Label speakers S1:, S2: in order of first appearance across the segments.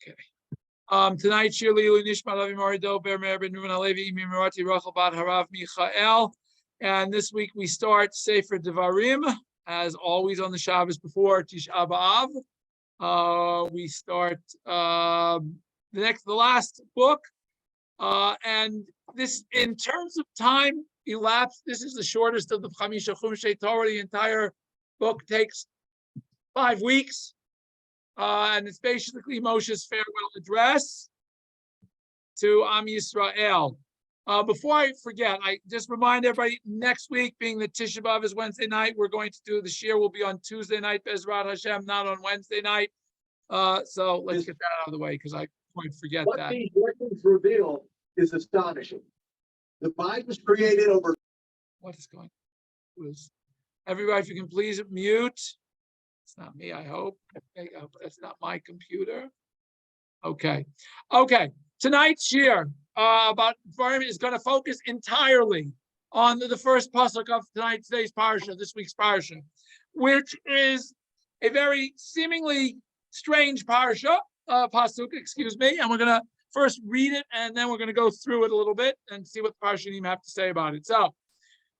S1: Okay. Tonight, shiur nishma Levi Morido Ber Meir Ben Ruven Halevi Imi Mirati Rachel Bat Harav Michael, and this week we start Sefer Devarim as always on the Shabbos before Tisha B'Av. We start the last book, and this in terms of time elapsed. This is the shortest of the Chamisha Chumshei Torah. The entire book takes 5 weeks. And it's basically Moshe's farewell address to Am Yisrael. Before I forget, I just remind everybody, next week, being the Tisha B'Av is Wednesday night, we're going to do the shiur will be on Tuesday night, Bezrat Hashem, not on Wednesday night. So let's get that out of the way because I might forget
S2: what
S1: that.
S2: These records reveal is astonishing. The Bible was created over.
S1: What is going on? Everybody, if you can please mute. It's not me, I hope. That's not my computer. Okay. Tonight's shiur about Devarim is going to focus entirely on the first pasuk of today's parsha, this week's parsha, which is a very seemingly strange parsha, pasuk, excuse me. And we're going to first read it, and then we're going to go through it a little bit and see what the parshanim have to say about it. So,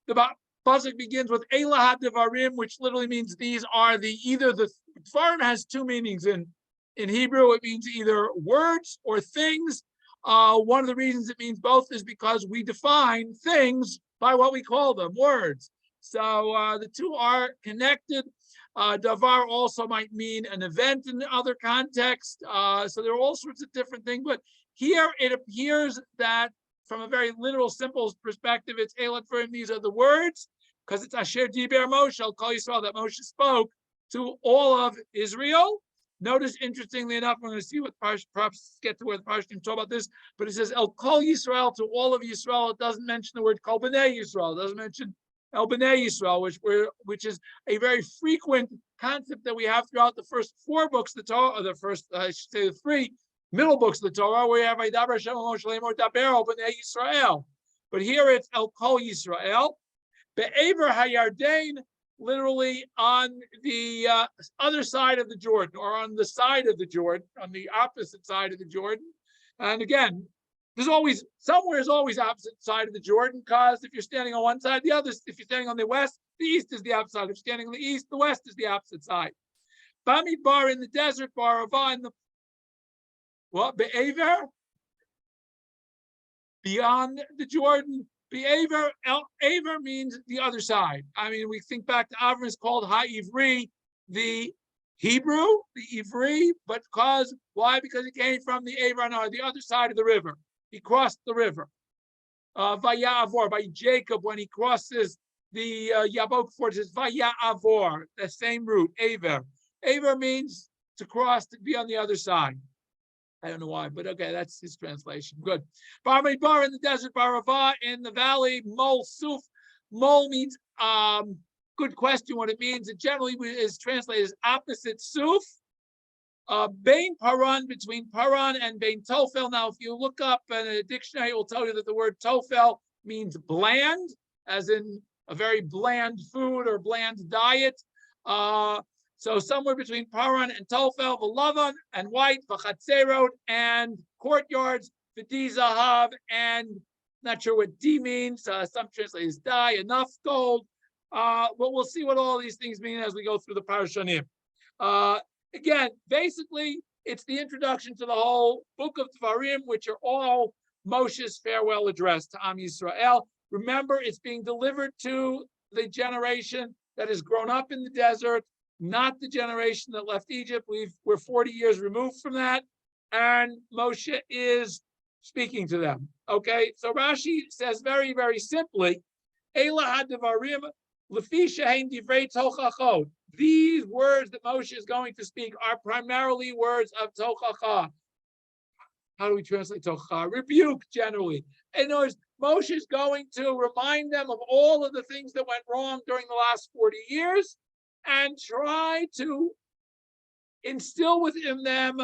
S1: the pasuk begins with Elah Devarim, which literally means these are the Devarim has two meanings in Hebrew. It means either words or things. One of the reasons it means both is because we define things by what we call them, words. So the two are connected. Davar also might mean an event in other contexts. So there are all sorts of different things. But here it appears that from a very literal, simple perspective, it's Elah Devarim. These are the words, because it's Asher Diber Moshe, I'll call Yisrael, that Moshe spoke to all of Israel. Notice, interestingly enough, we're going to see what perhaps get to where the Parshanim talk about this, but it says El Kol Yisrael, to all of Yisrael. It doesn't mention the word Kol B'nai Yisrael. It doesn't mention El B'nai Yisrael, which is a very frequent concept that we have throughout the first 4 books of the Torah, or the first, I should say, the 3 middle books of the Torah, where you have Vaydaber Hashem Moshe Lemor Daber El B'nai Yisrael. But here it's El Kol Yisrael. Be'ever HaYarden, literally on the other side of the Jordan, or on the side of the Jordan, on the opposite side of the Jordan. And again, there's always, somewhere is always opposite side of the Jordan, because if you're standing on one side, the other, if you're standing on the west, the east is the opposite side. If you're standing on the east, the west is the opposite side. Bamidbar, in the desert, Barava in the, what, Be'ever? Beyond the Jordan. Aver means the other side. I mean, we think back to Avram is called Ha-Ivri, the Hebrew, the Ivri, but why? Because he came from the Avanar, the other side of the river. He crossed the river. Vayavor, by Jacob, when he crosses the Yabok ford, it says Vayavor, the same root, Aver. Aver means to cross, to be on the other side. I don't know why, but okay, that's his translation. Good. Bar Midbar in the desert, Barava in the valley, Mol Suf. Mol means good question what it means. It generally is translated as opposite Suf. Bain Paran, between Paran and Bain Tofel. Now, if you look up in a dictionary, it will tell you that the word Tofel means bland, as in a very bland food or bland diet. So somewhere between Paran and Tofel, V'lavan and white, V'chatzerot and courtyards, V'di Zahav, and not sure what D means. Some translators dye, enough gold. But we'll see what all these things mean as we go through the Parshanim. Again, basically, it's the introduction to the whole book of Devarim, which are all Moshe's farewell address to Am Yisrael. Remember, it's being delivered to the generation that has grown up in the desert, not the generation that left Egypt. We're 40 years removed from that, and Moshe is speaking to them. Okay, so Rashi says very, very simply, Elah HaDevarim Lefi Shehem Divrei Tochachot. These words that Moshe is going to speak are primarily words of Tochacha. How do we translate Tochacha? Rebuke, generally. In other words, Moshe is going to remind them of all of the things that went wrong during the last 40 years, and try to instill within them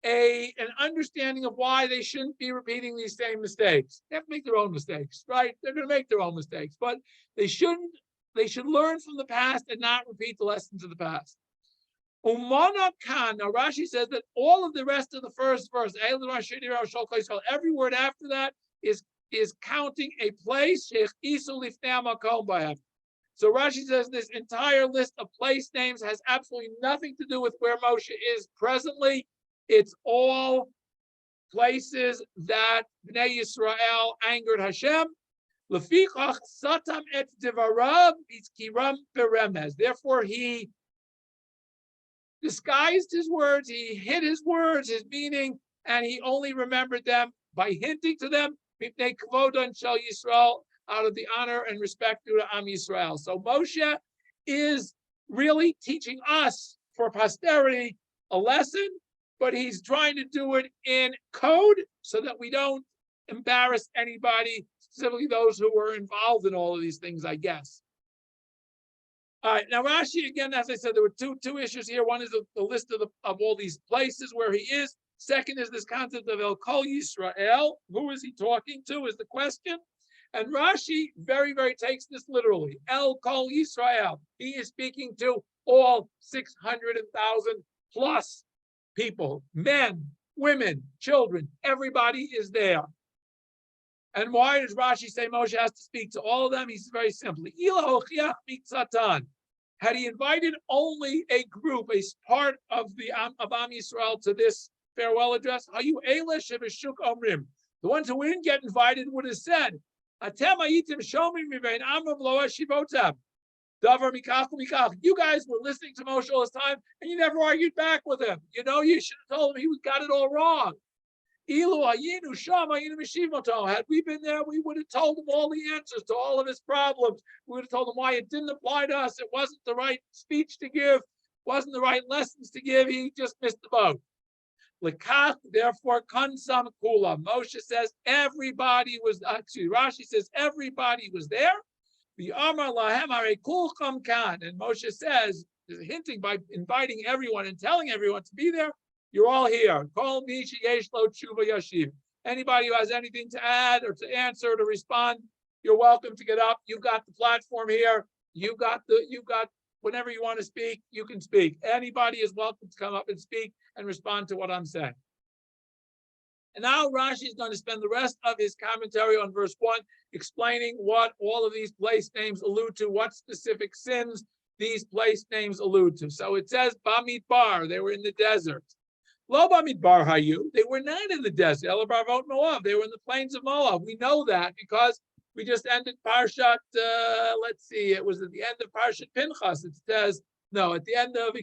S1: an understanding of why they shouldn't be repeating these same mistakes. They have to make their own mistakes, right? They're going to make their own mistakes, but they should learn from the past and not repeat the lessons of the past. Umana Khan. Now Rashi says that all of the rest of the first verse, every word after that is counting a place. So Rashi says this entire list of place names has absolutely nothing to do with where Moshe is presently. It's all places that Bnei Yisrael angered Hashem. Lefichach satam et devarav itzkiram beremez. Therefore, he disguised his words, he hid his words, his meaning, and he only remembered them by hinting to them, mipnei kavodan shel Yisrael, out of the honor and respect due to Am Yisrael. So Moshe is really teaching us for posterity a lesson, but he's trying to do it in code so that we don't embarrass anybody, specifically those who were involved in all of these things, I guess. All right, now Rashi, again, as I said, there were two issues here. One is the list of all these places where he is. Second is this concept of El Kol Yisrael. Who is he talking to is the question. And Rashi very, very takes this literally. El Kol Yisrael. He is speaking to all 600,000 plus people, men, women, children. Everybody is there. And why does Rashi say Moshe has to speak to all of them? He's very simply. Had he invited only a group, a part of Am Yisrael to this farewell address, the ones who didn't get invited would have said, you guys were listening to Moshe all this time and you never argued back with him. You know, you should have told him he got it all wrong. Had we been there, we would have told him all the answers to all of his problems. We would have told him why it didn't apply to us. It wasn't the right speech to give, wasn't the right lessons to give. He just missed the boat. Therefore, kansam kula. Moshe says everybody was, Rashi says everybody was there. The Amar lahem are kulcham kan. And Moshe says, hinting by inviting everyone and telling everyone to be there, you're all here. Call me sheyesh lo tshuva yashiv. Anybody who has anything to add or to answer or to respond, you're welcome to get up. You've got the platform here. You've got whenever you want to speak, you can speak. Anybody is welcome to come up and speak and respond to what I'm saying. And now Rashi is going to spend the rest of his commentary on verse 1, explaining what all of these place names allude to, what specific sins these place names allude to. So it says, Bamidbar, they were in the desert. Lo Bamidbar Hayu, they were not in the desert. El Barvot Moab, they were in the plains of Moab. We know that because we just ended parshat, let's see, it was at the end of parshat Pinchas. It says, at the end of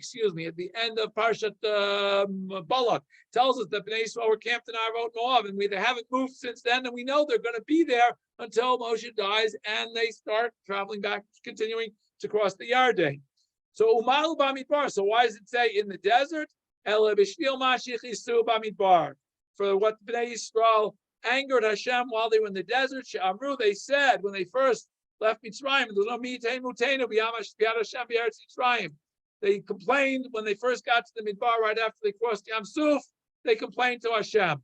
S1: parshat Balak, tells us that Bnei Yisrael were camped in Arvot Moab, and they haven't moved since then, and we know they're going to be there until Moshe dies, and they start traveling back, continuing to cross the Yarden. So Umahu Bamidbar. So why does it say in the desert? For what Bnei Yisrael angered Hashem while they were in the desert. She'amru, they said when they first left Mitzrayim, there was no Mitein Mutenu b'Yad Hashem b'Eretz Mitzrayim. They complained when they first got to the Midbar right after they crossed Yam Suf. They complained to Hashem.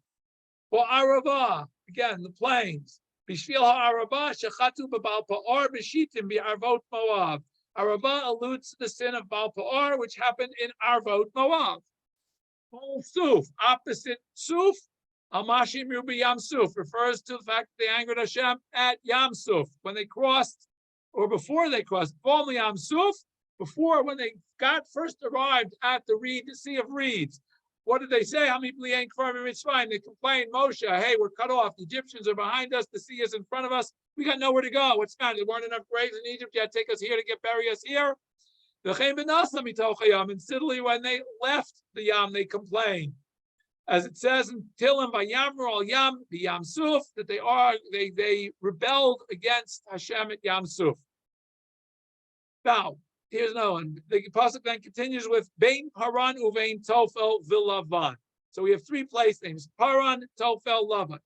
S1: For Arava, again the plains. B'Shvil ha'Arava shechatu b'Baal Pa'or b'Shitim b'Arvot Moab. Arava alludes to the sin of Baal Pa'or, which happened in Arvot Moab. Suf, opposite Suf, Amashim Rubi Yam Suf, refers to the fact that they angered Hashem at Yam Suf when they crossed, or before they crossed, formerly Yam Suf, before when they first arrived at the Sea of Reeds. What did they say? They complained, Moshe, hey, we're cut off. The Egyptians are behind us. The sea is in front of us. We got nowhere to go. What's the matter? There weren't enough graves in Egypt yet. Take us here to bury us here. And suddenly when they left the Yam, they complained. As it says in Tilim, Vayamru al Yam, the Yam Suf, that they rebelled against Hashem at Yam Suf. Now, here's another one. The pasuk then continues with Bein Paran Uvein Tofel Vilavan. So we have three place names: Paran, Tofel, Lavan.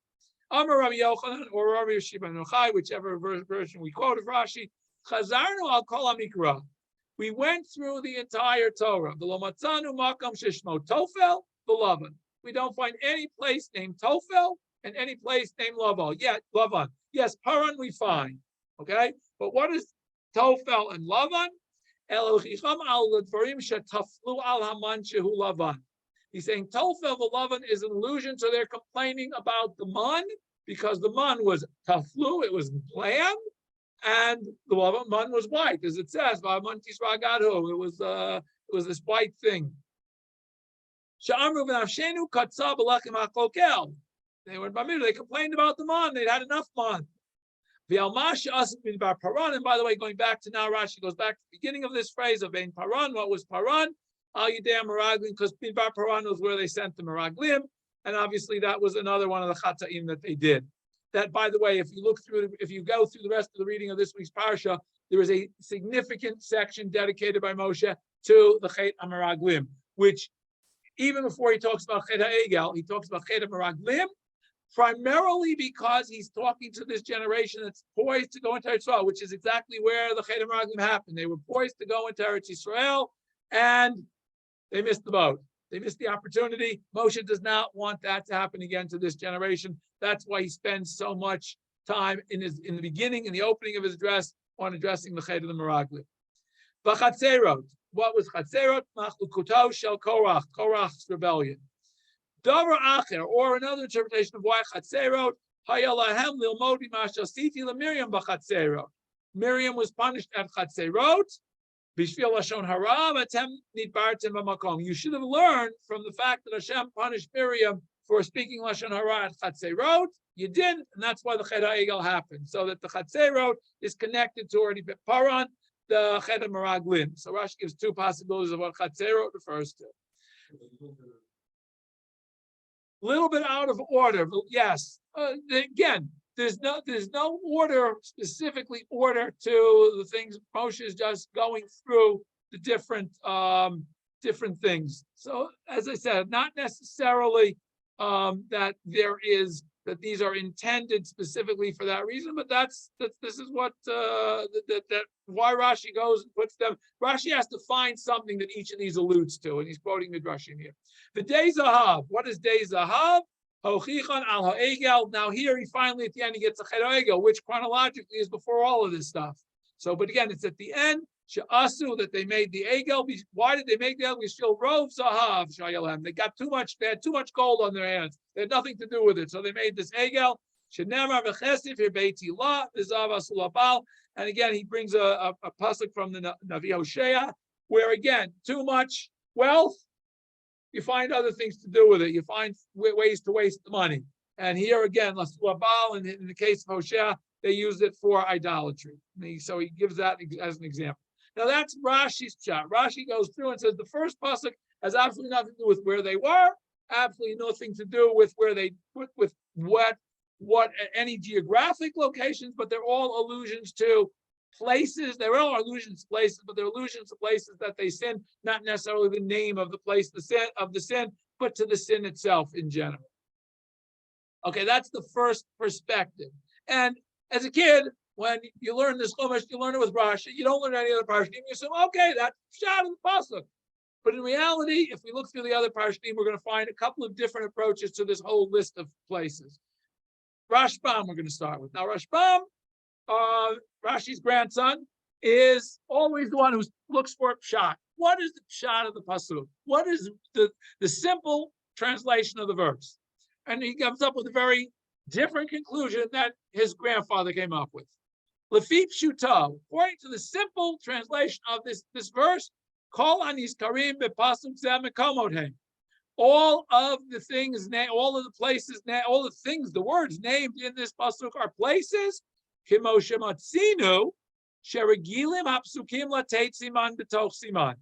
S1: Amar Rabbi Yochanan or Rabbi Yeshiva Nochai, whichever version we quote of Rashi. Chazarnu al Kol Hamikra. We went through the entire Torah. V'lo makam sheshmo Tofel v'Lavan. We don't find any place named Tofel and any place named Lavan. Lavan. Yes, Paran we find. Okay, but what is Tofel and Lavan? He's saying Tofel v'Lavan is an allusion to their complaining about the man, because the man was taflu, it was bland, and the man was white, as it says, it was this white thing. They were they complained about the man, they'd had enough man. And by the way, going back to now, Rashi goes back to the beginning of this phrase of Bein Paran. What was Paran? Al Yidei Meraglim, because Midbar Paran was where they sent the Meraglim, and obviously that was another one of the Chata'im that they did. That, by the way, if you go through the rest of the reading of this week's parsha, there is a significant section dedicated by Moshe to the Chet HaMeraglim, which even before he talks about Chet HaEgel, he talks about Chet HaMeraglim, primarily because he's talking to this generation that's poised to go into Eretz Yisrael, which is exactly where the Chet HaMeraglim happened. They were poised to go into Eretz Yisrael, and they missed the boat. They missed the opportunity. Moshe does not want that to happen again to this generation. That's why he spends so much time in the beginning, in the opening of his address, on addressing the Chet of the Meraglim. V'chatzerot. What was Chatzerot? Machlukuto shel Korach. Korach's rebellion. Davar acher, or another interpretation of why Chatzerot, hayalahem lilmod b'ma siti leMiriam b'chatzerot. Miriam was punished at Chatzerot. Bishvil lashon hara v'atem nidbartem b'makom. You should have learned from the fact that Hashem punished Miriam for speaking lashon hara at Chatzerot. You didn't, and that's why the Chet HaEgel happened. So that the Chatzerot is connected to already Paran, the Chet HaMeraglim. So Rashi gives two possibilities of what Chatzerot refers to. A little bit out of order, but yes. Again, there's no order, specifically order to the things. Moshe is just going through the different things. So as I said, not necessarily that these are intended specifically for that reason, but this is what why Rashi goes and puts them. Rashi has to find something that each of these alludes to, and he's quoting Midrashim here. The Dei Zahav. What is Dei Zahav? Hochichan al ha'egel. Now here he finally at the end he gets a Chet HaEgel, which chronologically is before all of this stuff. So, but again, it's at the end. She'asu, that they made the Egel. Why did they make the Egel? We still rove Zahav Shayalem. They got too much. They had too much gold on their hands. They had nothing to do with it, so they made this Egel. Shenemar v'chesif hirbeiti la v'zav asulabal. And again, he brings a pasuk from the Navi Hosea, where again, too much wealth, you find other things to do with it. You find ways to waste the money. And here again, Lasulabal, in the case of Hosea, they used it for idolatry. So he gives that as an example. Now that's Rashi's pshat. Rashi goes through and says the first pasuk has absolutely nothing to do with where they were, absolutely nothing to do with where they with what any geographic locations, but they're all allusions to places. They're all allusions to places, but they're allusions to places that they sin, not necessarily the name of the place, the sin, but to the sin itself in general. Okay, that's the first perspective. And as a kid, when you learn this chumash, you learn it with Rashi. You don't learn any other parshat. You assume, okay, that's pshat in the pasuk. But in reality, if we look through the other parshat, we're going to find a couple of different approaches to this whole list of places. Rashbam, we're going to start with. Now, Rashbam, Rashi's grandson, is always the one who looks for pshat. What is the pshat of the pasuk? What is the simple translation of the verse? And he comes up with a very different conclusion that his grandfather came up with. Lefi pshuto, according to the simple translation of this verse, kol aniskarim bepasuk zeh mekomothem. All of the things, all of the places, all the things, the words named in this pasuk are places. Kimo shematzinu sheregilim hapsukim latet siman betoch siman.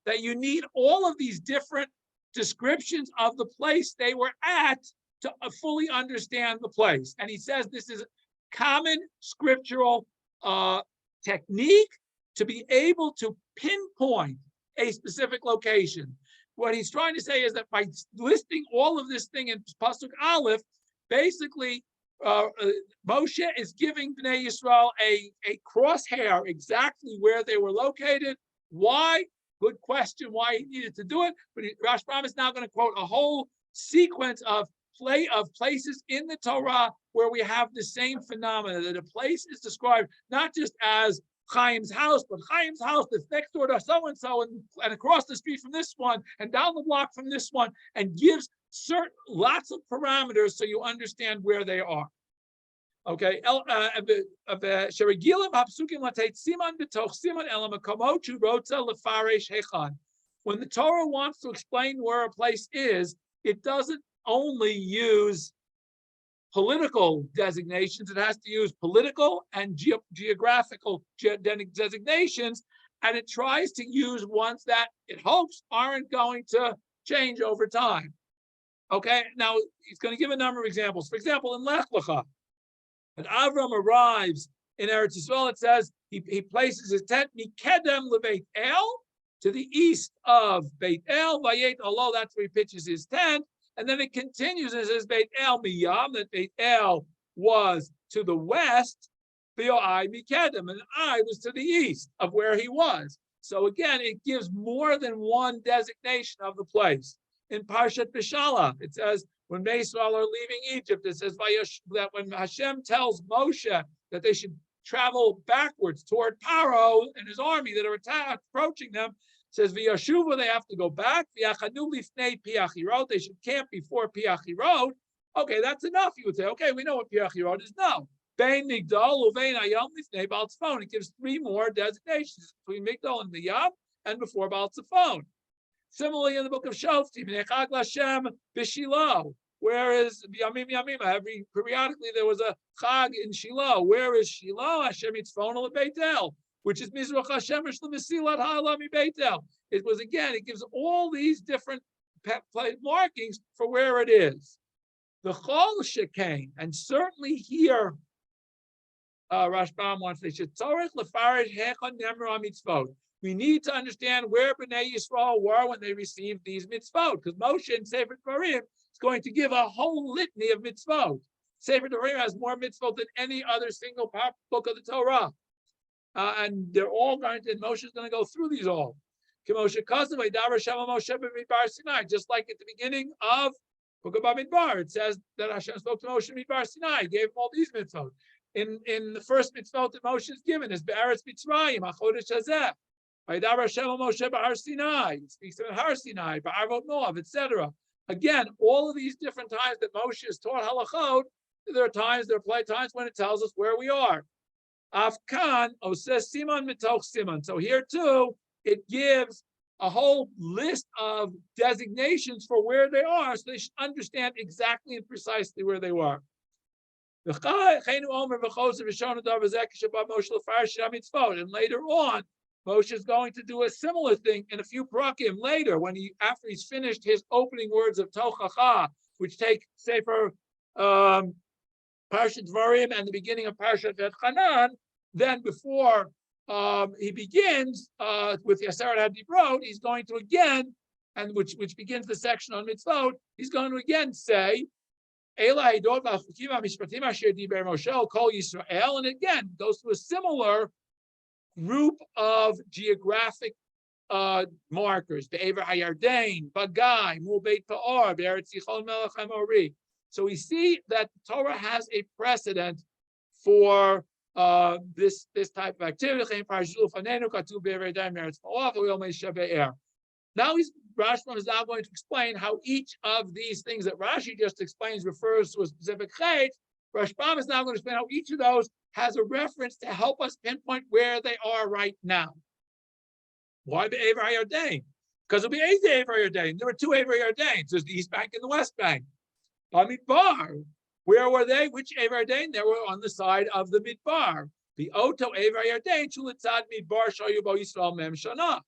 S1: That you need all of these different descriptions of the place they were at to fully understand the place. And he says this is common scriptural technique to be able to pinpoint a specific location. What he's trying to say is that by listing all of this thing in pasuk Aleph, basically Moshe is giving Bnei Yisrael a crosshair exactly where they were located. Why? Good question. Why he needed to do it? But Rashbam is now going to quote a whole sequence of places in the Torah where we have the same phenomena, that a place is described not just as Chaim's house, but Chaim's house is next door to so-and-so and across the street from this one and down the block from this one, and gives lots of parameters so you understand where they are. Okay. When the Torah wants to explain where a place is, it doesn't only use political designations, it has to use political and geographical designations, and it tries to use ones that it hopes aren't going to change over time. Okay, now he's going to give a number of examples. For example, in Lech Lecha, when Avram arrives in Eretz Yisrael, it says he places his tent Mikedem LeBeit El, to the east of Beit El, Vayet Allah, that's where he pitches his tent. And then it continues and says Beit El Miyam, that Beit El was to the west, Be'ai Mikedem, and I was to the east of where he was. So again, it gives more than one designation of the place. In Parshat Beshalach, it says, when Yisrael are leaving Egypt, it says that when Hashem tells Moshe that they should travel backwards toward Paro and his army that are approaching them, it says V'yashuva, they have to go back. V'yachanu lifnei Piachirot, they should camp before Piachirot. Okay, that's enough. You would say, okay, we know what Piachirot is. No. Bein Migdal uvein Hayam lifnei Baal Tzafon. It gives three more designations between Migdal and Miyam and before Baal Tzafon. Similarly, in the book of Shoftim, Nechag Lashem B'Shiloh, where is Yamim Yamima? Periodically there was a Chag in Shiloh. Where is Shiloh? Hashem Yitzfon LeBeit El, which is Mizrach Hashem Mesilat Ha'alami Beit El. It was, again, it gives all these different markings for where it is. The Chol Shekain, and certainly here, Rashbam wants to say, Tzorech Lefarish Hechon Nemra Mitzvot. We need to understand where Bnei Yisrael were when they received these mitzvot, because Moshe in Sefer Devarim is going to give a whole litany of mitzvot. Sefer Devarim has more mitzvot than any other single book of the Torah, and they're all going to. And Moshe is going to go through these all. Just like at the beginning of Book of Bamidbar, it says that Hashem spoke to Moshe Midbar Sinai, gave him all these mitzvot. In the first mitzvot that Moshe is given is Be'eretz Mitzrayim, HaChodesh Hazeh. Moshe Sinai, speaks about Har Sinai, Ba'arvot Moav, etc. Again, all of these different times that Moshe is taught halachot, there are times when it tells us where we are. Afkan says Siman mitoch Siman. So here too, it gives a whole list of designations for where they are, so they should understand exactly and precisely where they were. And later on, Moshe is going to do a similar thing in a few prakim later, after he's finished his opening words of Tochacha, which take Sefer Parshat Devarim and the beginning of Parshat V'etchanan. Then before he begins with Yaseret HaDibrot, he's going to again, and which begins the section on mitzvot, he's going to again say, Ela Hidot V'Achukim HaMishpatim Asher Diber Moshe Kol Yisrael, and again goes to a similar group of geographic markers. Be'ever Hayardain, Bagai, Mul Beit Pa'or, Be'eretz Yichol Melech HaMori. So we see that the Torah has a precedent for this type of activity. Now Rashbam is now going to explain how each of these things that Rashi just explains refers to a specific chait. Rashbam is now going to explain how each of those has a reference to help us pinpoint where they are right now. Why Be'ever Hayardain? Because it'll be Be'ever Hayardain. There were two Ever Hayardains. There's the East Bank and the West Bank. Midbar, where were they? Which Ever Hayardain? They were on the side of the Midbar. The Oto Ever Hayardain, Chulitzad Midbar Shayubo Yisrael Mem Shana.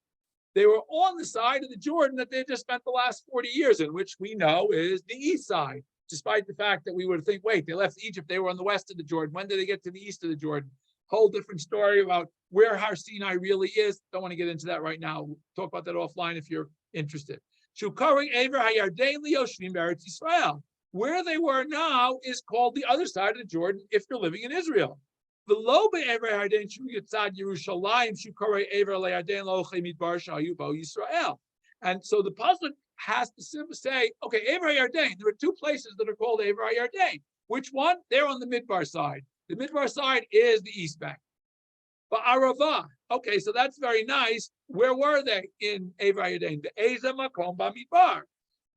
S1: They were on the side of the Jordan that they just spent the last 40 years in, which we know is the east side. Despite the fact that we would think, wait, they left Egypt, they were on the west of the Jordan. When did they get to the east of the Jordan? Whole different story about where Har Sinai really is. Don't want to get into that right now. We'll talk about that offline if you're interested. Where they were now is called the other side of the Jordan if you're living in Israel. And so the pasuk has to simply say, okay, Ever Hayardain, there are two places that are called Ever Hayardain. Which one? They're on the Midbar side. The Midbar side is the East Bank. But Arava. Okay, so that's very nice. Where were they in Evarim? The Eza Makom Bamidbar.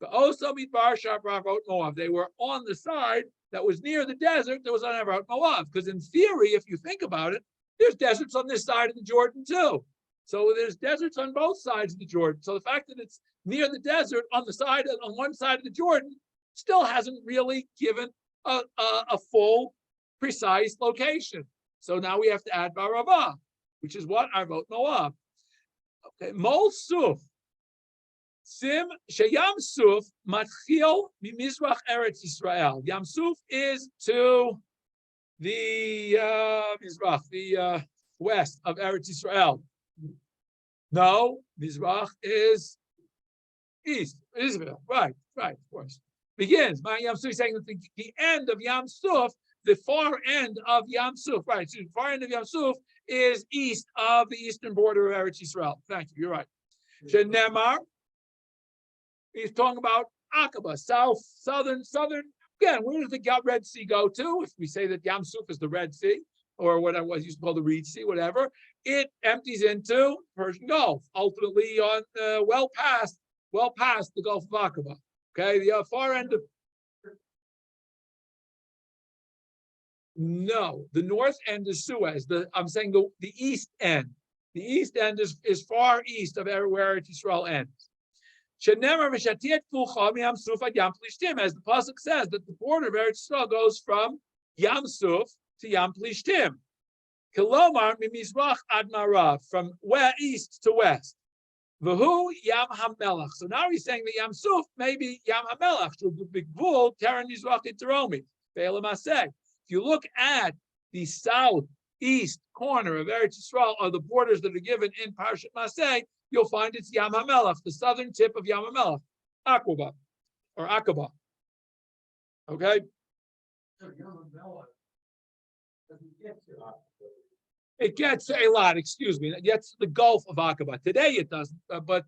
S1: The Osa Midbar Shabravot Moab. They were on the side that was near the desert that was on Evarot Moab. Because in theory, if you think about it, there's deserts on this side of the Jordan too. So there's deserts on both sides of the Jordan. So the fact that it's near the desert on one side of the Jordan still hasn't really given a full, precise location. So now we have to add Barava, which is what Arvot Moab. Okay, Mol Suf. Sim Sheyam Suf Matchil Mimizrach Eretz Yisrael. Yam Suf is to the Mizrach, the west of Eretz Yisrael. No, Mizrach is east, Israel. Right, of course. Begins. My Yam Suf is saying that the end of Yam Suf, the far end of Yam Suf, right? So the far end of Yam Suf is east of the eastern border of Eretz Yisrael. Thank you. You're right. Shenemar. He's talking about Aqaba, southern. Again, where does the Red Sea go to? If we say that Yam Suf is the Red Sea, or what I was used to call the Reed Sea, whatever, it empties into Persian Gulf, ultimately on well past the Gulf of Aqaba. Okay, the far end of no, the north end is Suez. I'm saying the east end. The east end is far east of where Eretz Yisrael ends. As the pasuk says, that the border of Eretz Yisrael goes from Yam Suf to Yam Plishtim. Kilomar mimizrach ad marav, from east to west. V'hu Yam HaMelech. So now he's saying that Yam Suf may be Yam HaMelech. So the big bull, Karen Yisrach Interomi. If you look at the southeast corner of Eretz Yisrael, or the borders that are given in Parshat Maseh, you'll find it's Yam HaMelech, the southern tip of Yam HaMelech, Aqaba. Okay? It gets a lot, excuse me. It gets the Gulf of Aqaba. Today it doesn't, but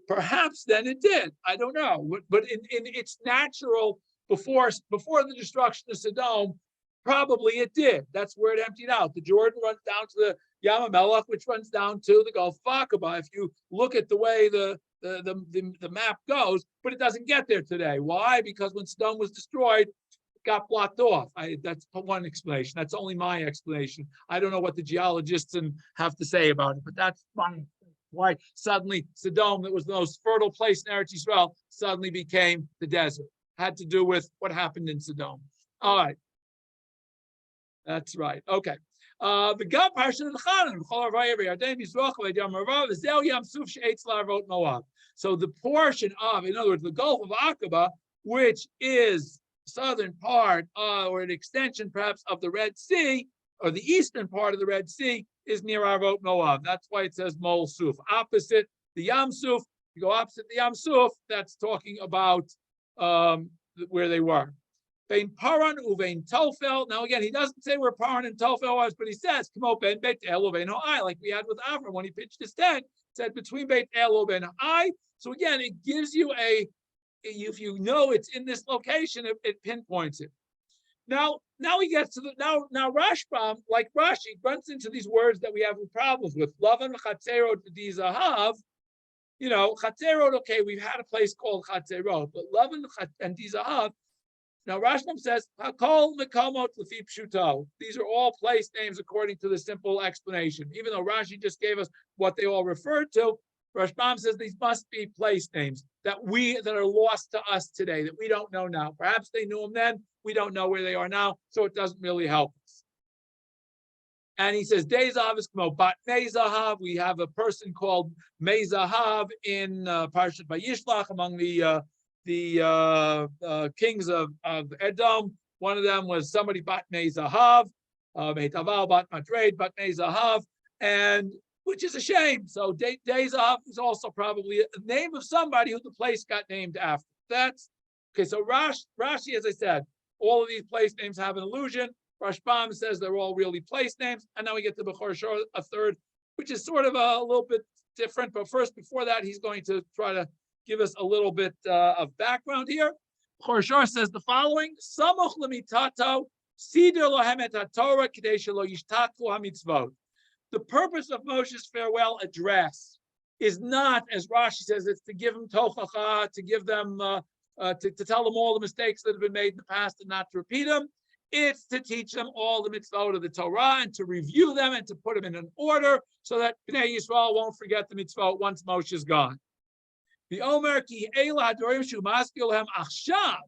S1: perhaps then it did. I don't know. But in its natural, before the destruction of Sodom, probably it did. That's where it emptied out. The Jordan runs down to the Yam HaMelech, which runs down to the Gulf of Aqaba. If you look at the way the map goes, but it doesn't get there today. Why? Because when Sodom was destroyed, it got blocked off. That's one explanation. That's only my explanation. I don't know what the geologists have to say about it, but that's fine. Why suddenly Sodom, that was the most fertile place in Eretz Yisrael, suddenly became the desert. Had to do with what happened in Sodom. All right. That's right. Okay. The God parshat of Moab. So the portion of, in other words, the Gulf of Aqaba, which is southern part or an extension perhaps of the Red Sea, or the eastern part of the Red Sea, is near Arvot Moab. That's why it says Mol Suf. Opposite the Yam Suf, you go opposite the Yam Suf, that's talking about where they were. Bein Paran uvein Tofel. Now again, he doesn't say where Paran and Tofel was, but he says, "Come on, Ben Beit El uvein Ha'ai," like we had with Avram when he pitched his tent. Said between Beit El uvein Ha'ai. So again, it gives you if you know it's in this location, it pinpoints it. Now he gets to now Rashbam, like Rashi, runs into these words that we have problems with. Lavan Chatzerot Dizahav. Chatzerot. Okay, we've had a place called Chatzerot, but Lavan and Dizahav. Now Rashbam says, "Hakol mekamot lefi pshuto." These are all place names according to the simple explanation. Even though Rashi just gave us what they all referred to, Rashbam says these must be place names that are lost to us today, that we don't know now. Perhaps they knew them then. We don't know where they are now, so it doesn't really help us. And he says, Dezahav is kmo bat Mezahav. We have a person called Mezahav in Parshat Vayishlach among the kings of Edom. One of them was somebody bat Mezahav, Meitaval bat Madred bat Mezahav, and which is a shame. So Dezahav is also probably a name of somebody who the place got named after. That's okay. So Rashi, as I said, all of these place names have an allusion. Rashbam says they're all really place names, and now we get to Bechor Shor, a third, which is sort of a little bit different. But first, before that, he's going to try to give us a little bit of background here. Bechor Shor says the following: Samuch lemitato Sider lohem et haTorah k'dei shelo yishtaku hamitzvot. The purpose of Moshe's farewell address is not, as Rashi says, it's to give them tochacha, to give them, to tell them all the mistakes that have been made in the past and not to repeat them. It's to teach them all the mitzvot of the Torah and to review them and to put them in an order so that Bnei Yisrael won't forget the mitzvot once Moshe is gone. The Omer ki eila hadorim shu maskil lehem achshav.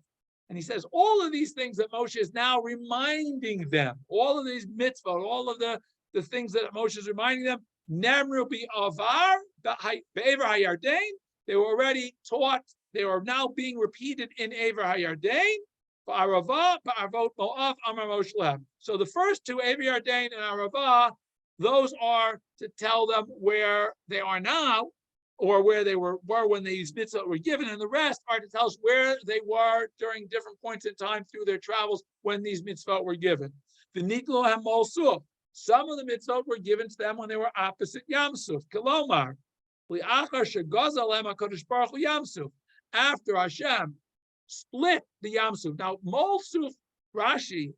S1: And he says all of these things that Moshe is now reminding them, all of these mitzvot, all of the things that Moshe is reminding them, Nemru bi avar be'ever hayardain. They were already taught. They are now being repeated in Ever Hayardain. Ba'arava, ba'arvot mo'av, amar Moshe lehem. So the first two, Ever Hayardain and Arava, those are to tell them where they are now, or where they were when these mitzvot were given, and the rest are to tell us where they were during different points in time through their travels when these mitzvot were given. The Nitlo Hem Molsuf. Some of the mitzvot were given to them when they were opposite Yamsuf. Kilomar, li'achar shegaza lehem HaKadosh Baruch Hu Yamsuf. After Hashem split the Yamsuf. Now, Molsuf, Rashi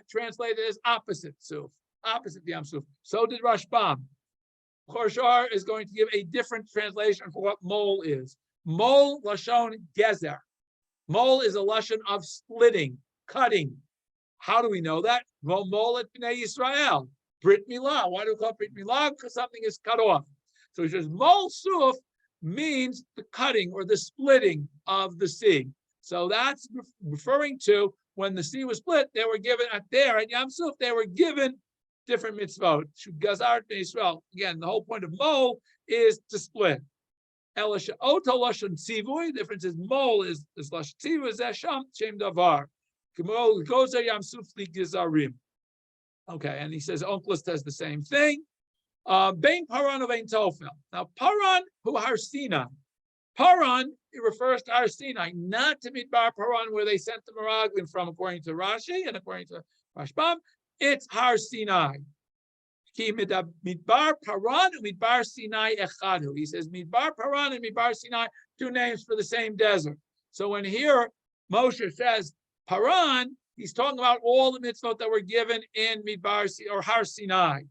S1: translated as opposite Suf, opposite the Yamsuf. So did Rashbam. Chorshar is going to give a different translation for what mol is. Mol lashon gezer. Mol is a lashon of splitting, cutting. How do we know that? Well, mol at Bnei Yisrael. Brit Milah. Why do we call it Brit Milah? Because something is cut off. So he says mol suf means the cutting or the splitting of the sea. So that's referring to when the sea was split, they were given at Yam Suf, they were given different mitzvot. Gazar Israel. Again, the whole point of mol is to split. Elisha Oto Lashon Tzivui, the difference is mol is Lashon Tzivui, is Esham, Shem Davar. Gemol Gozer Yam Suf Li Gizarim. Okay, and he says Onkelos does the same thing. Bein Paran of Ein Tofel. Now, Paran hu Har Sinai. Paran, it refers to Har Sinai, not to Midbar Paran, where they sent the Meraglim from, according to Rashi and according to Rashbam. It's Har Sinai. Ki Midbar Paran and Midbar Sinai Echadu. He says Midbar Paran and Midbar Sinai, two names for the same desert. So when here Moshe says Paran, he's talking about all the mitzvot that were given in Midbar or Har Sinai.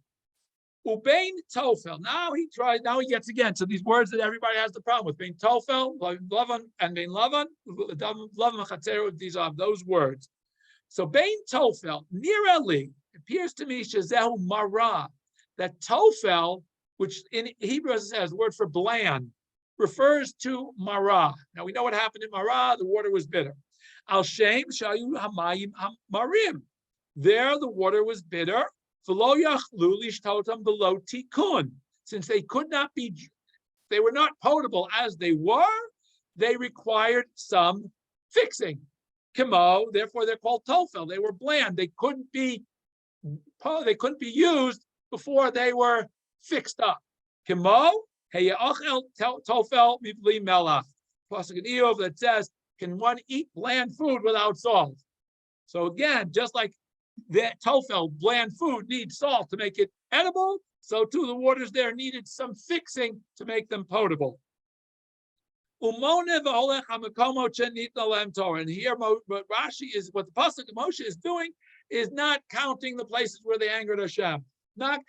S1: Ubein Tofel. Now he gets again to these words that everybody has the problem with. Bein Tofel, Lavan, and Bein Lavan, Lavan Chatzeru, these are those words. So Bein Tofel, nearly, appears to me, Shazehu Mara, that Tofel, which in Hebrew it says the word for bland, refers to Mara. Now we know what happened in Mara, the water was bitter. Al Shem Shayu Hamayim Marim. There the water was bitter. Since they could not be, they were not potable as they were, they required some fixing. Kimo, therefore they're called tofel. They were bland. They couldn't be used before they were fixed up. Kimo, heyachel tofel mivli melach. Pasuk in Eov that says, can one eat bland food without salt? So again, just like that tofel, bland food, needs salt to make it edible, so too the waters there needed some fixing to make them potable. And here what Rashi is, what the pasuk of Moshe is doing is not counting the places where they angered Hashem, not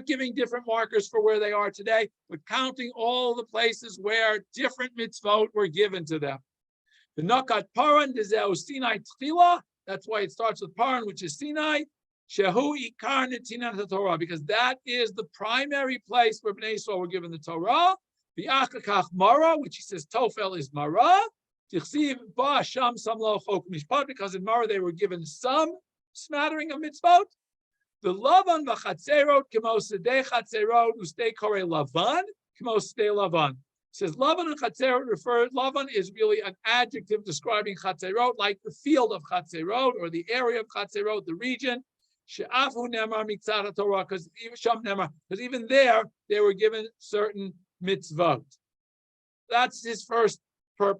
S1: giving different markers for where they are today, but counting all the places where different mitzvot were given to them. The Nakat Paran Dezeu Sinai Tchila. That's why it starts with Paran, which is Sinai. Shehu Ikar Netinat Torah, because that is the primary place where Bnei Yisrael were given the Torah. The Achakach Mara, which he says Tofel is Mara. Tichsiv Ba Sham Samlo Chok Mishpat, because in Mara they were given some smattering of mitzvot. The Lavan Vachatzerot Kemo Sedei Chatzerot Ustei Kore Lavan Kemo Sedei Lavan. Says Lavan and Chatzerot Lavan is really an adjective describing Chatzerot, like the field of Chatzerot or the area of Chatzerot, the region. She'afu nemar mitzat Torah, because even there they were given certain mitzvot. That's his first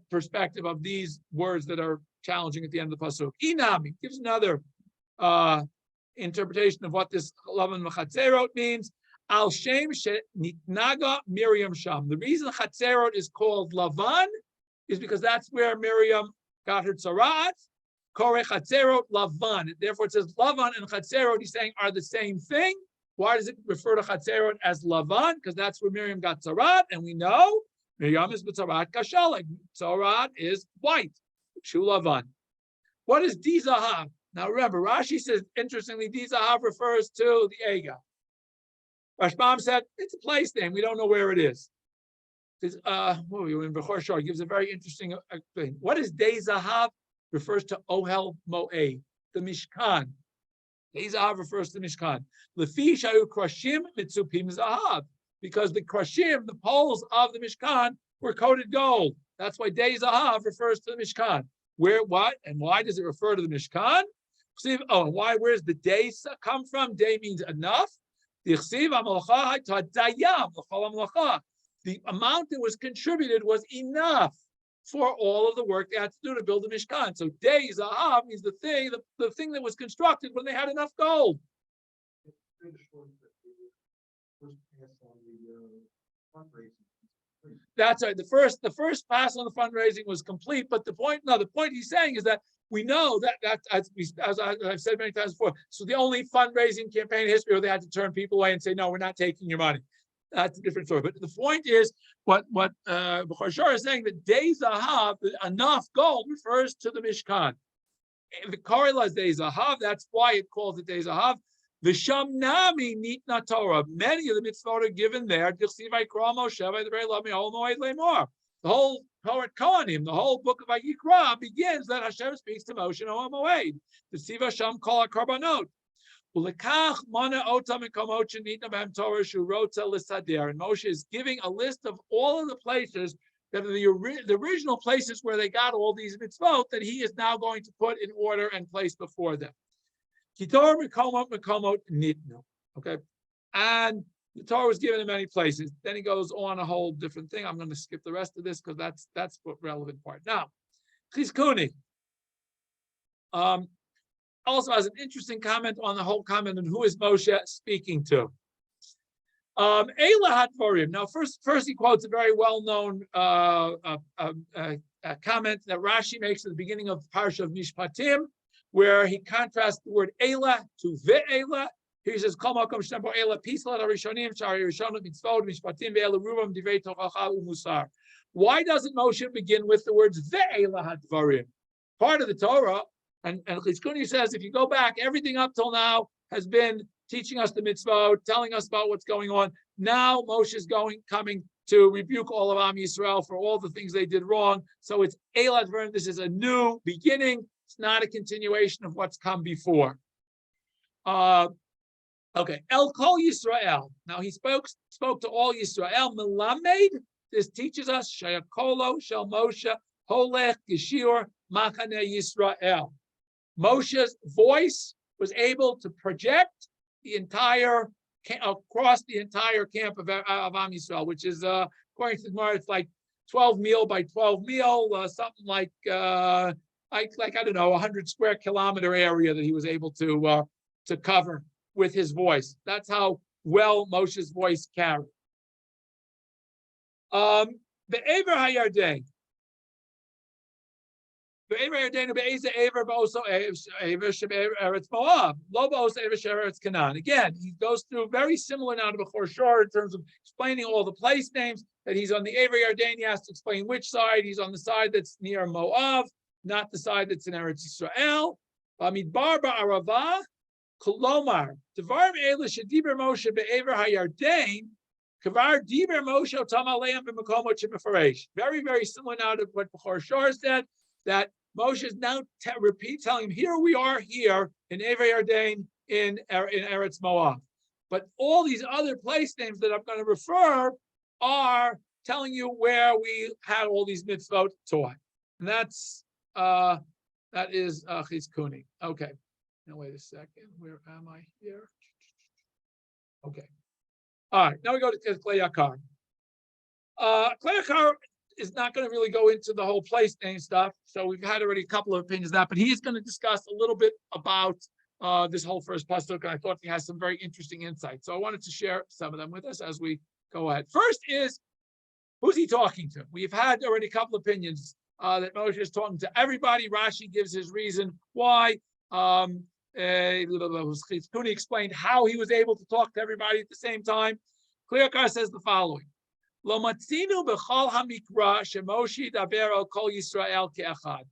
S1: perspective of these words that are challenging at the end of the pasuk. Inami gives another interpretation of what this Lavan Chatzerot means. Al Shem Nitnaga Miriam Sham. The reason Chatzerot is called Lavan is because that's where Miriam got her tzarat. Kore chatzerot lavan. Therefore, it says lavan and chatzerot. He's saying are the same thing. Why does it refer to chatzerot as lavan? Because that's where Miriam got tzarat, and we know Miriam is b'tzarat kasha. Like tzarat is white. Shu lavan. What is dizahav? Now remember, Rashi says interestingly, dizahav refers to the ega. Rashbam said it's a place name. We don't know where it is. In Bechor Shor gives a very interesting thing. What is Dei Zahav? Refers to Ohel Moed, the Mishkan. Dei Zahav refers to the Mishkan. Lefi Shayu Krashim Mitzupim Zahav, because the Krashim, the poles of the Mishkan, were coated gold. That's why Dei Zahav refers to the Mishkan. Where, what, and why does it refer to the Mishkan? Oh, and why? Where's the Dei come from? Dei means enough. The amount that was contributed was enough for all of the work they had to do to build the Mishkan. So Dei Zahav means the thing that was constructed when they had enough gold. That's right. The first pass on the fundraising was complete, but the point he's saying is that we know that as I've said many times before. So the only fundraising campaign in history where they had to turn people away and say, no, we're not taking your money. That's a different story. But the point is, what Bechor Shor is saying, that Dei Zahav, enough gold, refers to the Mishkan. The Korela is Dei Zahav. That's why it calls it Dei Zahav. The Shamnami Nitna Torah. Many of the mitzvot are given there. The whole poet Kohanim, the whole book of Vayikra begins that Hashem speaks to Moshe and Moed. The Siva Sham Kol HaKarbanot. And Moshe is giving a list of all of the places that are the original places where they got all these mitzvot that he is now going to put in order and place before them. Okay, and the Torah was given in many places. Then he goes on a whole different thing. I'm going to skip the rest of this because that's the relevant part. Now, Chizkuni also has an interesting comment on the whole comment on who is Moshe speaking to. Eila Hadvarim. Now, first he quotes a very well-known comment that Rashi makes at the beginning of the parsha of Mishpatim, where he contrasts the word Eila to Ve'ela. Here he says, Kol makom shtempo Eila pislat harishonim shari rishonot mitzvot mishpatim ve'ela rubam divrei tochacha u'musar. Why doesn't Moshe begin with the words Ve'ela Hadvarim? Part of the Torah. And Chizkuni says, if you go back, everything up till now has been teaching us the mitzvot, telling us about what's going on. Now Moshe is coming to rebuke all of Am Yisrael for all the things they did wrong. So it's Eilad Vern. This is a new beginning. It's not a continuation of what's come before. Okay, El Kol Yisrael. Now he spoke to all Yisrael. Melamed. This teaches us Shayakolo Shel Moshe Holech Shiur Machane Yisrael. Moshe's voice was able to project the entire across the entire camp of Am Yisrael, which is according to the Gemara, it's like 12 mil by 12 mil, something like I don't know, 100 square kilometer area that he was able to cover with his voice. That's how well Moshe's voice carried. The Ever Hayardei. Again, he goes through very similar now to Bechor Shor in terms of explaining all the place names, that he's on the Ever Yarden. He has to explain which side. He's on the side that's near Moab, not the side that's in Eretz Yisrael. Bamidbar ba'arava, kolomar. Devarim ela shediber Moshe be'Ever Hayarden, kavar diber Moshe otam aleim b'makomot shebefaresh. Very, very similar now to what Bechor Shor said, that Moshe is now telling him, here we are here in Ever Yarden in Eretz Moab. But all these other place names that I'm going to refer are telling you where we had all these mitzvot taught. And that is Chizkuni. Okay. Now wait a second. Where am I here? Okay. All right. Now we go to Klei Yakar. Klei Yakar is not going to really go into the whole place name stuff. So we've had already a couple of opinions of that, but he is going to discuss a little bit about this whole first pasuk, and I thought he has some very interesting insights. So I wanted to share some of them with us as we go ahead. First is, who's he talking to? We've had already a couple of opinions. that Moshe is talking to everybody. Rashi gives his reason why. Kuni explained how he was able to talk to everybody at the same time. Kliakar says the following. Lo matzinu b'chol hamikra sheMoshe daber al kol Yisrael ke'echad.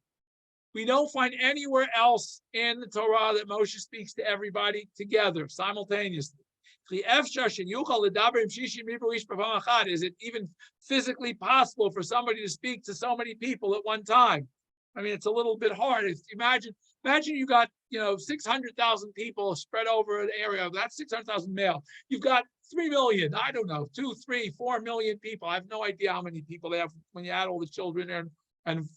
S1: We don't find anywhere else in the Torah that Moshe speaks to everybody together, simultaneously. Is it even physically possible for somebody to speak to so many people at one time? I mean, it's a little bit hard. Imagine you got 600,000 people spread over an area. That's 600,000 male. You've got 3 million. I don't know, 2, 3, 4 million people. I have no idea how many people they have when you add all the children and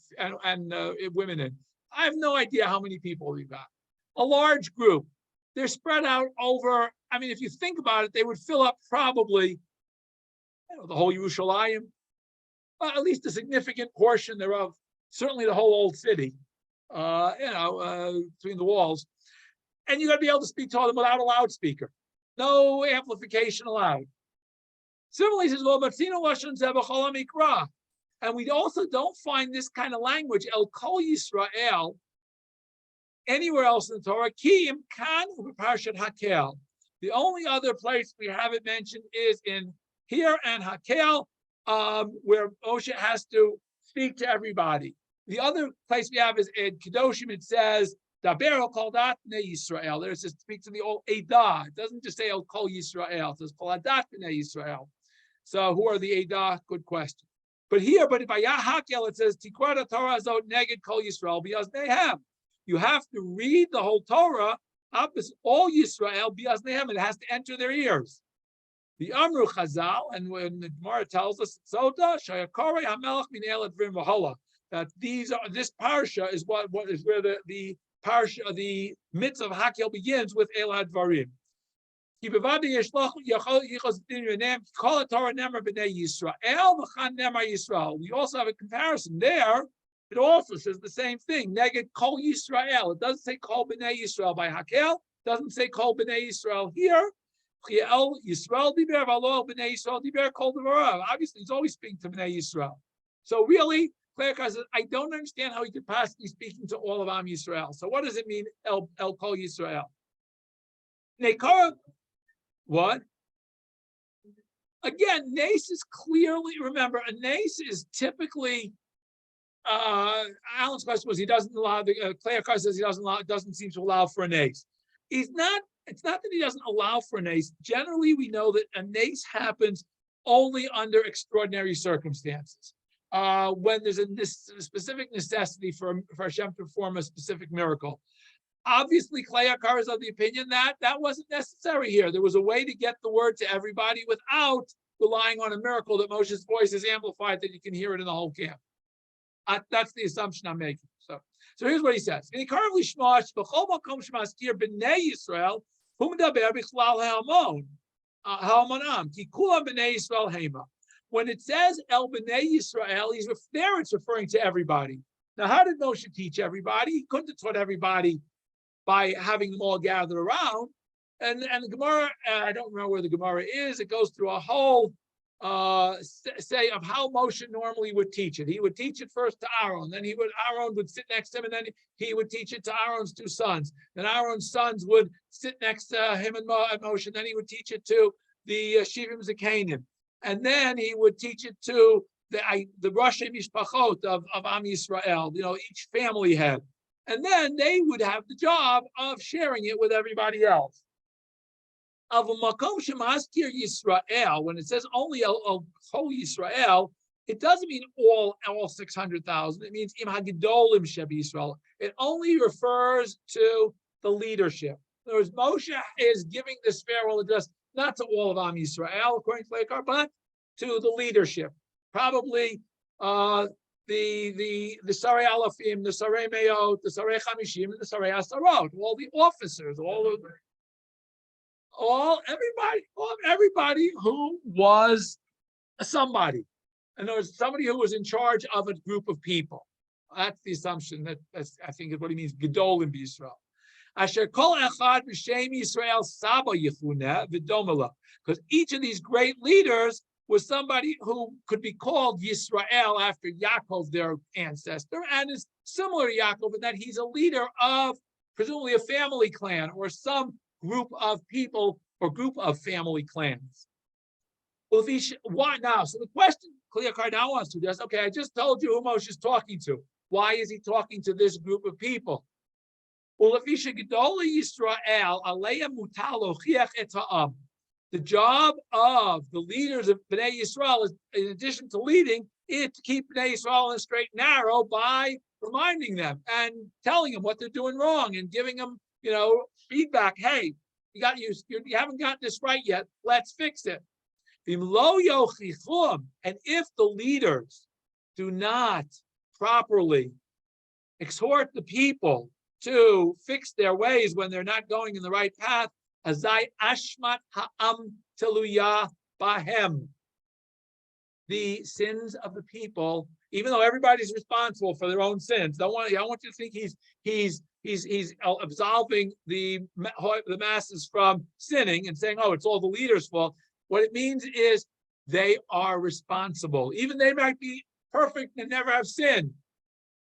S1: women in. I have no idea how many people you got. A large group. They're spread out over. I mean, if you think about it, they would fill up probably the whole Yerushalayim, at least a significant portion thereof. Certainly the whole old city, between the walls. And you got to be able to speak to all them without a loudspeaker. No amplification allowed. Similarly, he says, and we also don't find this kind of language, El Kol Yisrael, anywhere else in the Torah. Kiyim kan parshat Hakel. The only other place we have it mentioned is in here and Hakel, where Moshe has to speak to everybody. The other place we have is in Kedoshim. It says Daber al kol dat bnei Yisrael. There it says speak to the old Eidah. It doesn't just say El Kol Yisrael. It says kol dat bnei Yisrael. So who are the Eidah? Good question. But here, by Hakel, it says Tikwar Torah zot neged kol Yisrael b'yaz nehem. You have to read the whole Torah opposite all Yisrael b'yaz nehem. It has to enter their ears. The Amru Chazal, and when the Gemara tells us Soda Shayakore Hamelach min Elat Vrim Vahola, that this parsha is what is where the parsha, the mitzvah of Hakel begins with Elad Varim. We also have a comparison there. It also says the same thing. Neged Kol Yisrael. It doesn't say Kol B'nei Yisrael by Hakel. It doesn't say Kol B'nei Yisrael here. Yisrael diber v'alo B'nei Yisrael diber Kol Devarav. Obviously, he's always speaking to B'nei Yisrael. So really, Clark says, I don't understand how he could possibly be speaking to all of Am Yisrael. So what does it mean, El Kol Yisrael? Nekara, what? Again, nace is clearly, remember, a nace is typically, Alan's question was he doesn't allow, Clark says he doesn't seem to allow for a nace. It's not that he doesn't allow for a nace. Generally, we know that a nace happens only under extraordinary circumstances. When there's a specific necessity for Hashem to perform a specific miracle. Obviously, Kleyakar is of the opinion that wasn't necessary here. There was a way to get the word to everybody without relying on a miracle that Moshe's voice is amplified that you can hear it in the whole camp. That's the assumption I'm making. So here's what he says. When it says El B'nai Yisrael, it's referring to everybody. Now, how did Moshe teach everybody? He couldn't have taught everybody by having them all gathered around. And the Gemara, I don't remember where the Gemara is. It goes through a whole say of how Moshe normally would teach it. He would teach it first to Aaron, then Aaron would sit next to him, and then he would teach it to Aaron's 2 sons. Then Aaron's sons would sit next to him and Moshe, and then he would teach it to the Shivim Zakanim. And then he would teach it to the Rosh Mishpachot of Am Yisrael, each family head. And then they would have the job of sharing it with everybody else. Of a Makom Shemaskir Yisrael, when it says only El Kol Yisrael, it doesn't mean all 600,000. It means Im Hagedolim Sheb Yisrael. It only refers to the leadership. In other words, Moshe is giving this farewell address not to all of Am Yisrael, according to Leikar, but to the leadership. Probably the Sarei Alafim, the Sarei Meot, the Sarei Chamishim, and the Sarei Asarot, all the officers, everybody who was somebody. In other words, somebody who was in charge of a group of people. That's the assumption that's I think is what he means, Gedolim b'Yisrael. Asher kol echad b'shem Yisrael saba yichuneh v'domela. Because each of these great leaders was somebody who could be called Yisrael after Yaakov, their ancestor, and is similar to Yaakov in that he's a leader of presumably a family clan or some group of people or group of family clans. Well, why now? So the question Clea Cardinal wants to address, okay, I just told you who Moshe is talking to. Why is he talking to this group of people? Well, the job of the leaders of Bnei Yisrael is, in addition to leading, is to keep Bnei Yisrael in a straight and narrow by reminding them and telling them what they're doing wrong and giving them, feedback. Hey, you haven't got this right yet. Let's fix it. And if the leaders do not properly exhort the people to fix their ways when they're not going in the right path, azai ashmat ha'am teluya bahem. The sins of the people, even though everybody's responsible for their own sins, I want you to think he's absolving the masses from sinning and saying, oh, it's all the leaders' fault. What it means is they are responsible. Even they might be perfect and never have sinned.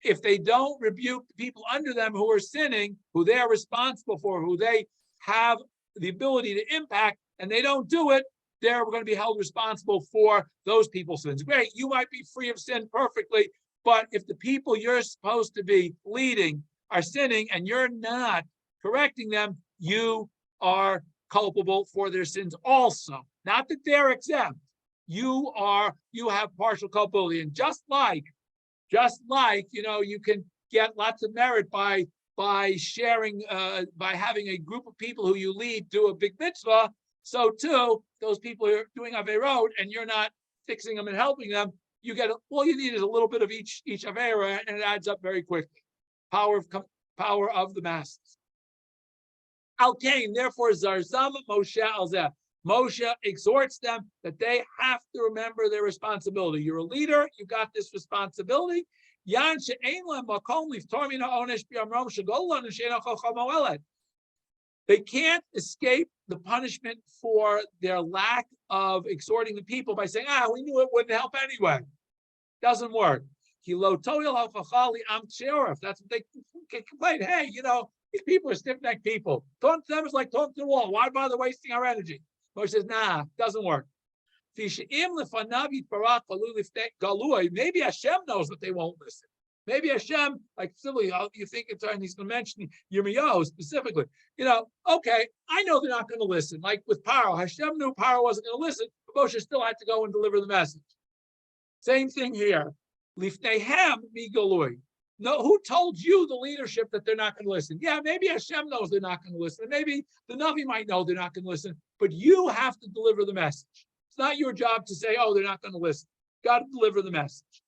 S1: If they don't rebuke the people under them who are sinning, who they are responsible for, who they have the ability to impact, and they don't do it, they're going to be held responsible for those people's sins. Great, you might be free of sin perfectly, but if the people you're supposed to be leading are sinning and you're not correcting them, you are culpable for their sins also. Not that they're exempt. You have partial culpability. And just like, you can get lots of merit by sharing, by having a group of people who you lead do a big mitzvah, so too, those people who are doing Averot and you're not fixing them and helping them, all you need is a little bit of each Avera, and it adds up very quickly. Power of the masses. Al Kain, therefore, Zarzam Moshe Alzeh. Moshe exhorts them that they have to remember their responsibility. You're a leader, you got this responsibility. They can't escape the punishment for their lack of exhorting the people by saying, we knew it wouldn't help anyway. Doesn't work. That's what they can complain. Hey, these people are stiff-necked people. Talking to them is like talking to the wall. Why bother wasting our energy? Moshe says, doesn't work. Maybe Hashem knows that they won't listen. Maybe Hashem, like silly, you think it's and he's going to mention Yirmiyahu specifically. Okay, I know they're not going to listen. Like with Paro, Hashem knew Paro wasn't going to listen, but Moshe still had to go and deliver the message. Same thing here. Lifneihem migalui. No, who told you, the leadership, that they're not going to listen? Yeah, maybe Hashem knows they're not going to listen. Maybe the Navi might know they're not going to listen, but you have to deliver the message. It's not your job to say, they're not going to listen. You've got to deliver the message.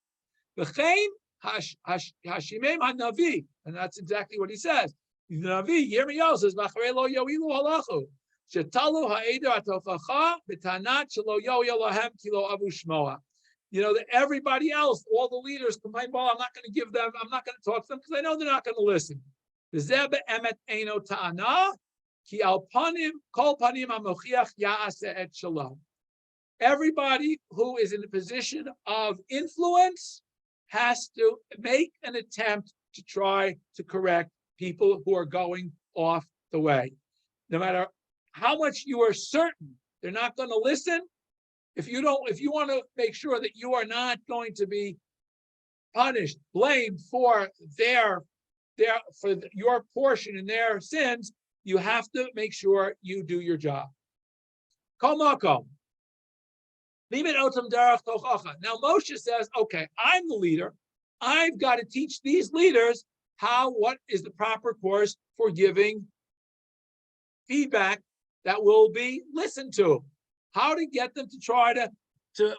S1: V'chein hashimem hanavi, and that's exactly what he says. The Navi, Yirmiyahu says, V'acharei lo yo'ilu halachu, shetalu ha'eder atofacha b'tanat shelo yo'il lahem ki lo avu shmoa. That everybody else, all the leaders complain, I'm not going to talk to them because I know they're not going to listen. Everybody who is in a position of influence has to make an attempt to try to correct people who are going off the way. No matter how much you are certain they're not going to listen, if you want to make sure that you are not going to be punished, blamed for your portion in their sins, you have to make sure you do your job. Kol makom. Now Moshe says, okay, I'm the leader. I've got to teach these leaders what is the proper course for giving feedback that will be listened to. How to get them to try to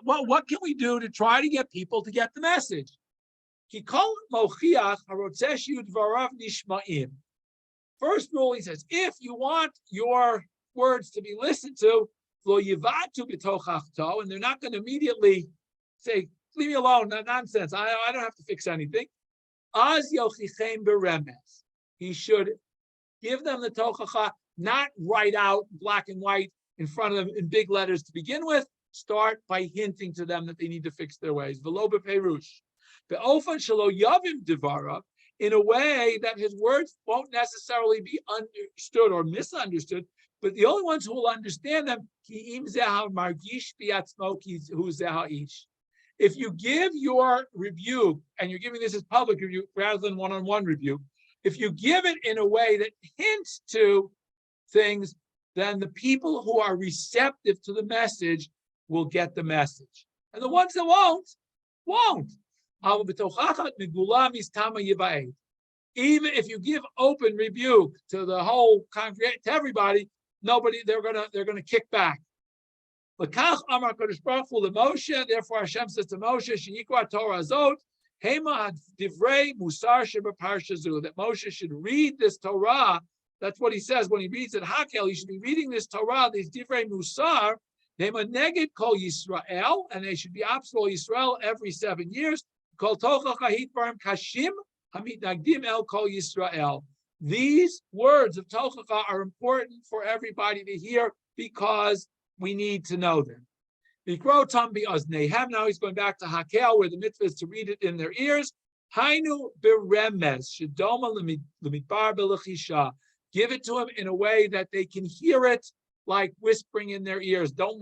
S1: what can we do to try to get people to get the message? First rule, he says, if you want your words to be listened to, and they're not going to immediately say, leave me alone, nonsense, I don't have to fix anything. He should give them the tochacha, not write out black and white in front of them in big letters to begin with, start by hinting to them that they need to fix their ways. V'lo b'perush. Be'ofan shelo yavim devara, in a way that his words won't necessarily be understood or misunderstood, but the only ones who will understand them, if you give your rebuke, and you're giving this as public rebuke rather than one-on-one rebuke, if you give it in a way that hints to things, then the people who are receptive to the message will get the message. And the ones that won't. Even if you give open rebuke to the whole congregation, to everybody, they're gonna kick back. Therefore Hashem says to Moshe, Shenikra Torah Zot, Hema Divrei Musar Shebeparshazu, that Moshe should read this Torah. That's what he says when he reads it. Hakel, he should be reading this Torah, these Divrei Musar, Hema Neged Kol Yisrael, and they should be optional Yisrael every 7 years. Kol Tocha Kahit Barim Kashim, Hamit Nagdim El Kol Yisrael. These words of Tochacha are important for everybody to hear because we need to know them. Now he's going back to Hakel, where the mitzvah is to read it in their ears. Hainu beremes shedoma lemidbar belechisha. Give it to them in a way that they can hear it, like whispering in their ears. Don't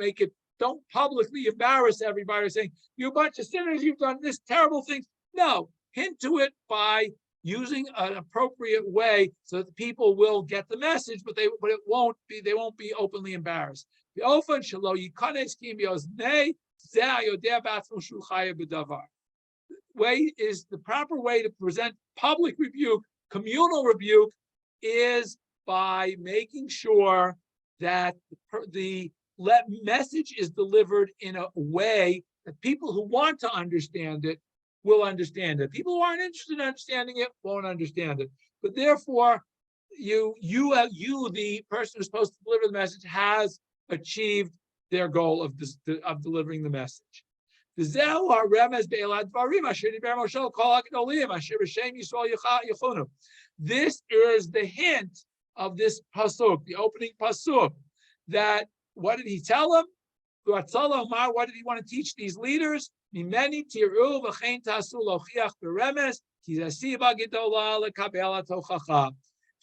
S1: publicly embarrass everybody saying, "You bunch of sinners, you've done this terrible thing." No, hint to it by using an appropriate way so that the people will get the message, but they won't be openly embarrassed. The way is the proper way to present public rebuke, communal rebuke, is by making sure that the message is delivered in a way that people who want to understand it will understand it. People who aren't interested in understanding it won't understand it. But therefore, you, the person who's supposed to deliver the message, has achieved their goal of delivering the message. This is the hint of this pasuk, the opening pasuk, that what did he tell them? What did he want to teach these leaders? If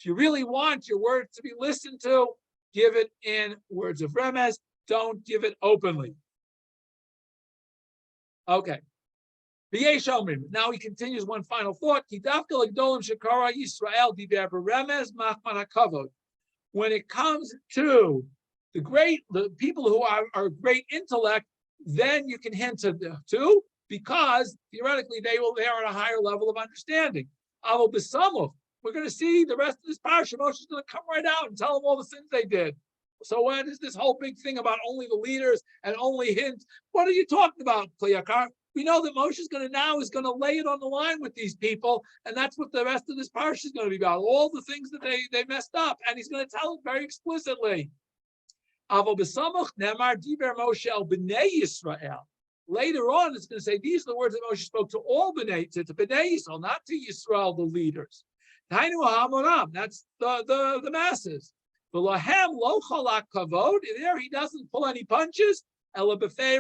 S1: you really want your words to be listened to, give it in words of remez. Don't give it openly. Okay. Now he continues one final thought. When it comes to the people who are great intellect, then you can hint to, because theoretically they are at a higher level of understanding. We're going to see the rest of this parsha. Moshe is going to come right out and tell them all the sins they did. So what is this whole big thing about only the leaders and only hints? What are you talking about, Kliyakar? We know that Moshe is going to lay it on the line with these people, and that's what the rest of this parsha is going to be about. All the things that they messed up, and he's going to tell it very explicitly. Later on, it's going to say these are the words that Moshe spoke to all Bnei, to Bnei Yisrael, not to Yisrael, the leaders. That's the masses. There he doesn't pull any punches. He repeats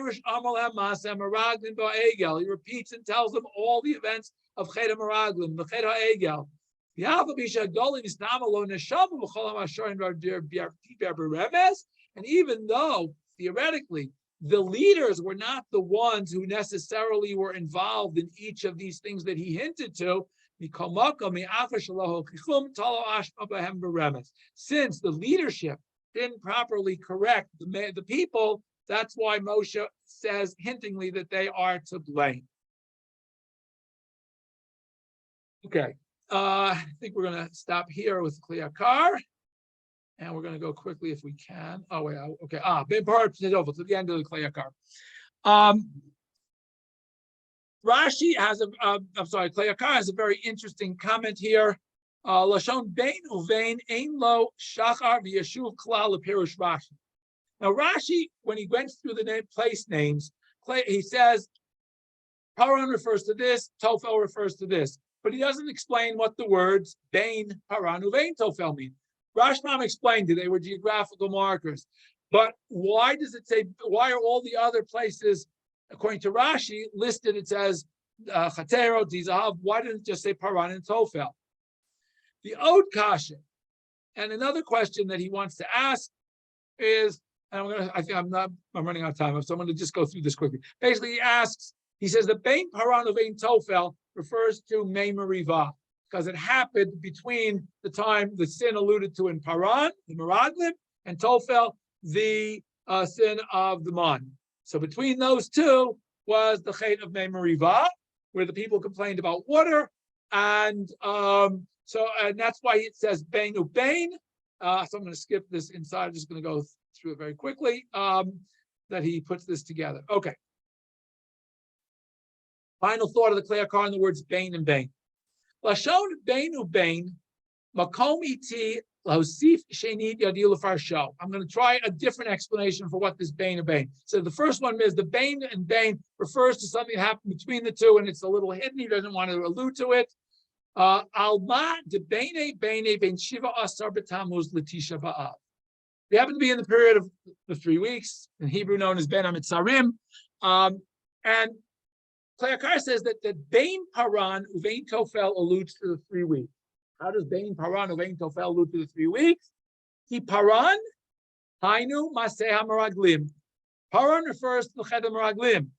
S1: and tells them all the events of Cheder Meraglim, the Cheder Egel. And even though, theoretically, the leaders were not the ones who necessarily were involved in each of these things that he hinted to, since the leadership didn't properly correct the people, that's why Moshe says hintingly that they are to blame. Okay, I think we're going to stop here with Kliyakar, and we're going to go quickly if we can. Oh wait, okay. Ben Parp to the end of the Kliyakar. Rashi has Kliyakar has a very interesting comment here. Lashon bein uvein ein lo shachar v'yeshuv klal lepirush Rashi. Now Rashi, when he went through the place names, he says Paran refers to this, Tofel refers to this, but he doesn't explain what the words bein Paran uvein Tofel mean. Rashbam explained it; they were geographical markers. But why does it say, why are all the other places, according to Rashi, listed? It says, Chatero, Dizahav. Why didn't it just say Paran and Tofel? The Od Kasha. And another question that he wants to ask is, and I'm running out of time, so I'm going to just go through this quickly. Basically, he says the Bain Paran of Ein Tofel refers to Mei Merivah, because it happened between the time the sin alluded to in Paran, the Meraglim, and Tofel, the sin of the Man. So between those two was the Chet of Mei Merivah, where the people complained about water, and and that's why it says Bain Ubain. So I'm going to skip this inside. I'm just going to go through it very quickly. That he puts this together. Okay. Final thought of the Klei Hakar in the words Bain and Bain. Lashon Bain Ubain Makom iti lahosif shenit yadil lefarsho. I'm going to try a different explanation for what this Bain and Bain. So the first one is the Bain and Bain refers to something that happened between the two, and it's a little hidden. He doesn't want to allude to it. Alma de Baine ben Shiva Asar B'Tammuz L'Tisha B'Av. We happen to be in the period of the 3 weeks, in Hebrew known as Ben HaMitzarim, and Klei Hakar says that Bain Paran Uvein Tofel alludes to the 3 weeks. How does Bain Paran Uvein Tofel allude to the 3 weeks? Ki Paran Hainu Maseh HaMeraglim. Paran refers to the Chet HaMeraglim.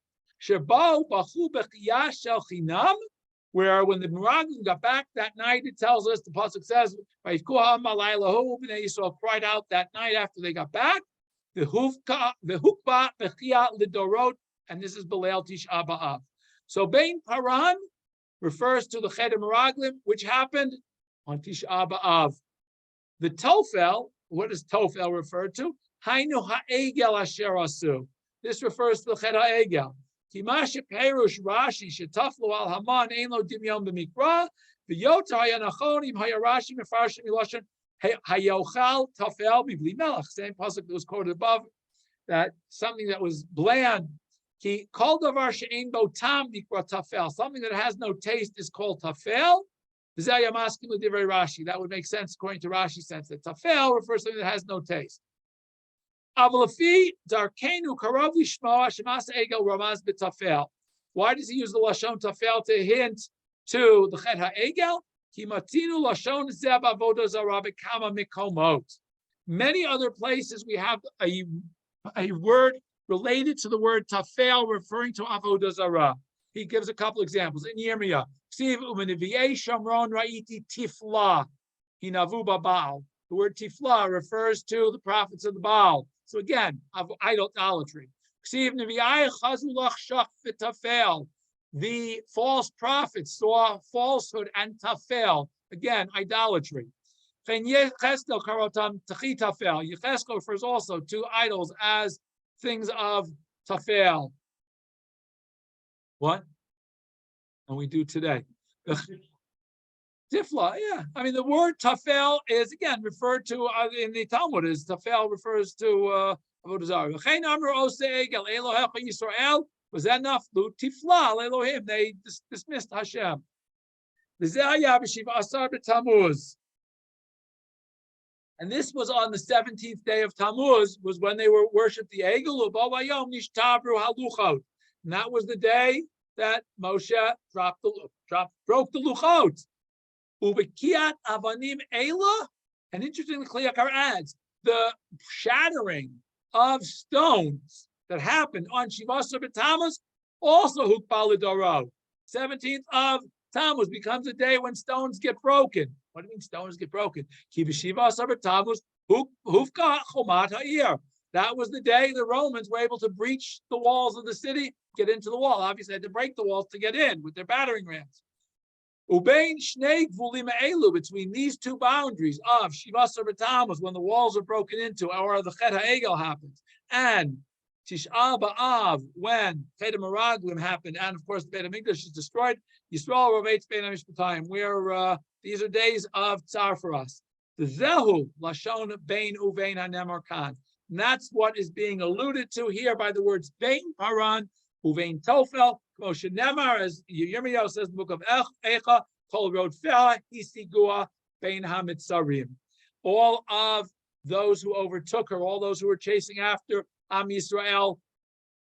S1: Shebo Bachu B'Chiyah Shel Chinam, where when the Meraglim got back that night, it tells us, the pasuk says, Bnei Yisrael cried out that night after they got back, the hukba b'chiyah lidorot, and this is B'leil Tisha B'Av. So Bain Paran refers to the Chet Meraglim, which happened on Tisha B'Av. The Tofel, what does Tofel refer to? Hainu ha'egel asher asu. This refers to the Chet ha'egel. Kimashe perush Rashi shetaflu al Haman ein lo dimyon b'mikra v'yotar yanachonim hayarashi mefarshim miloshen hayochal tafel b'bli melach. Same pasuk that was quoted above, that something that was bland. Ki kol davar she'ein bo tam mikra tafel. Something that has no taste is called tafel. V'zeh yamaskim l'divrei Rashi. That would make sense according to Rashi's sense that tafel refers to something that has no taste. Why does he use the lashon tafel to hint to the Chet ha'egel? Many other places we have a word related to the word tafel referring to avodah zarah. He gives a couple examples in Yirmiyah. The word tifla refers to the prophets of the Baal. So again, of idolatry. The false prophets saw falsehood and tafel. Again, idolatry. Yecheskel refers also to idols as things of tafel. What? And we do today. Tifla, yeah. I mean, the word tafel is again referred to in the Talmud. As tafel refers to avodah zarah. Was that enough? Tifla Elohim. They dismissed Hashem. And this was on the 17th day of Tammuz. Was when they were worshipped the Egel. And that was the day that Moshe broke the luchot. Ubekiyat avanim ela, and interestingly, Klei Hakar adds the shattering of stones that happened on Shivasar B'Tammuz also hukbal l'doro. 17th of Tammuz becomes a day when stones get broken. What do you mean stones get broken? Ki b'Shivasar B'Tammuz hufka chomat ha'ir. That was the day the Romans were able to breach the walls of the city, get into the wall. Obviously, they had to break the walls to get in with their battering rams. Ubein shnei gvulim elu, between these two boundaries of Shivasar B'Tammuz, when the walls are broken into, or the Chet ha'egel happens, and Tisha B'Av, when Chet HaMeraglim happened, and of course the Beit HaMikdash is destroyed. Yisrael rovates Bein HaMishpatayim, where these are days of tsar for us. The Zehu lashon Bein Uvein HaNemar Kan. And that's what is being alluded to here by the words Bein Paran Uvein Tofel. Moshe Nemar, as Yirmiyahu says in the book of Echa, Kol Rod Fe'ah Isigua Bein HaMitzarim. All of those who overtook her, all those who were chasing after Am Yisrael,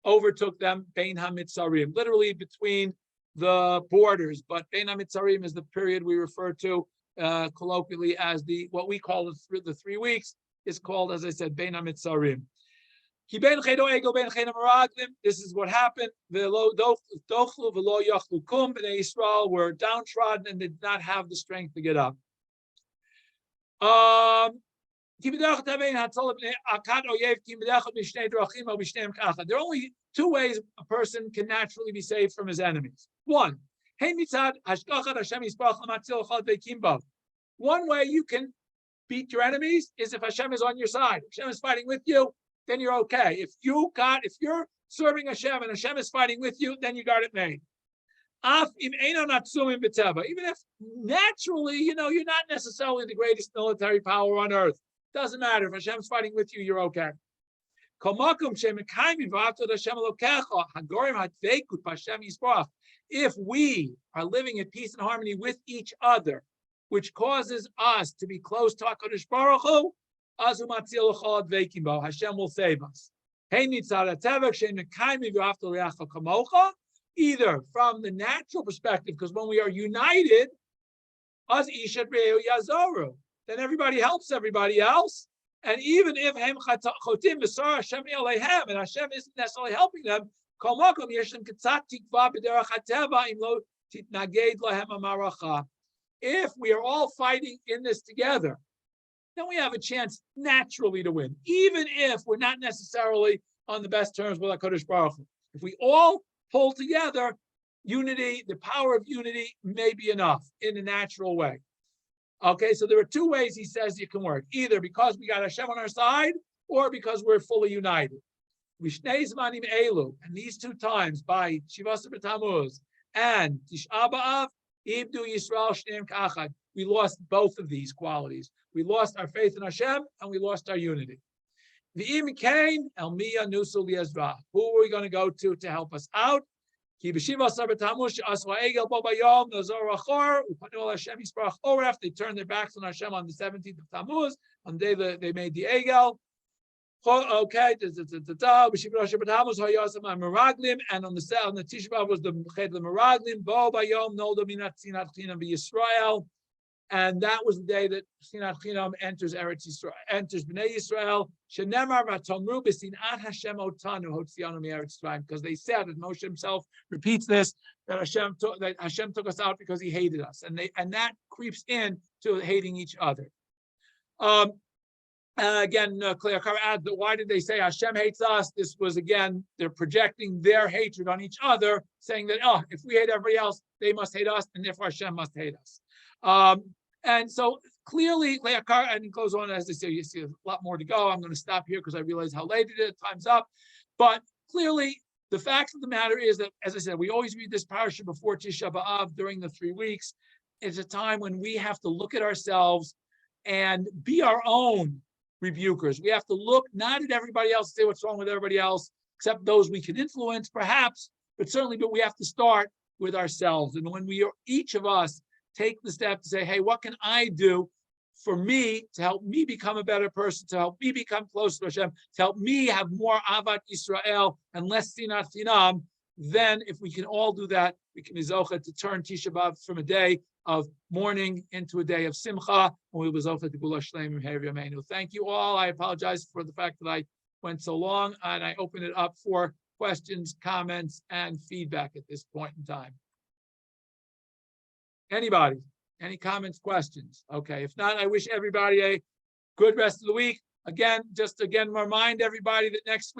S1: overtook them, Bein HaMitzarim, literally between the borders. But Bein HaMitzarim is the period we refer to colloquially as what we call the 3 weeks, is called, as I said, Bein HaMitzarim. This is what happened. Bnei Yisrael were downtrodden and did not have the strength to get up. There are only 2 ways a person can naturally be saved from his enemies. One way you can beat your enemies is if Hashem is on your side. If Hashem is fighting with you, then you're okay. If you're serving Hashem and Hashem is fighting with you, then you got it made. Even if naturally, you're not necessarily the greatest military power on earth. Doesn't matter. If Hashem's fighting with you, you're okay. If we are living in peace and harmony with each other, which causes us to be close to HaKadosh Baruch Hu, Hashem will save us. Either from the natural perspective, because when we are united, then everybody helps everybody else. And even if Hashem isn't necessarily helping them, if we are all fighting in this together, then we have a chance naturally to win, even if we're not necessarily on the best terms with HaKadosh Baruch Hu. If we all pull together, unity, the power of unity may be enough in a natural way. Okay, so there are 2 ways he says you can work, either because we got Hashem on our side or because we're fully united. And these 2 times, by Shivas B'Tammuz and Tisha B'Av, Ibdu Yisrael Shneim Ka'achad, we lost both of these qualities. We lost our faith in Hashem and we lost our unity. V'im kain el miya nusul li'ezra. Who are we going to go to help us out? Ki b'shivas b'tammuz she'asva egel bo bayom nazor achor upanu al Hashem yisparach oref. They turned their backs on Hashem on the 17th of Tammuz, on the day that they made the egel. Okay, and on the Tisha B'Av was the Ched Meraglim. Bo bayom nolda minat sinat chinam b'Yisrael. And that was the day that Sinat Chinam enters Eretz Yisrael, enters Bnei Yisrael. Shenemar v'tomru b'sinat Hashem otanu hotzianu mi'Eretz Yisrael, because they said, and Moshe himself repeats this, that Hashem took us out because He hated us, and that creeps in to hating each other. Again, Kleakar adds that why did they say Hashem hates us? This was again they're projecting their hatred on each other, saying that if we hate everybody else, they must hate us, and therefore Hashem must hate us. And so clearly, and it goes on, as they say, you see a lot more to go. I'm going to stop here because I realize how late it is. Time's up. But clearly, the fact of the matter is that, as I said, we always read this parsha before Tisha B'Av during the 3 weeks. It's a time when we have to look at ourselves and be our own rebukers. We have to look not at everybody else, say what's wrong with everybody else, except those we can influence, perhaps, but we have to start with ourselves. And when we are, each of us, take the step to say, hey, what can I do for me to help me become a better person, to help me become closer to Hashem, to help me have more Avat Yisrael and less Sinat Chinam? Then if we can all do that, we can be zocheh to turn Tisha B'Av from a day of mourning into a day of simcha, and we will zocheh to Gula Shleim Meher Yameinu. Thank you all. I apologize for the fact that I went so long, and I open it up for questions, comments, and feedback at this point in time. Anybody? Any comments, questions? Okay. If not, I wish everybody a good rest of the week. Again, just remind everybody that next week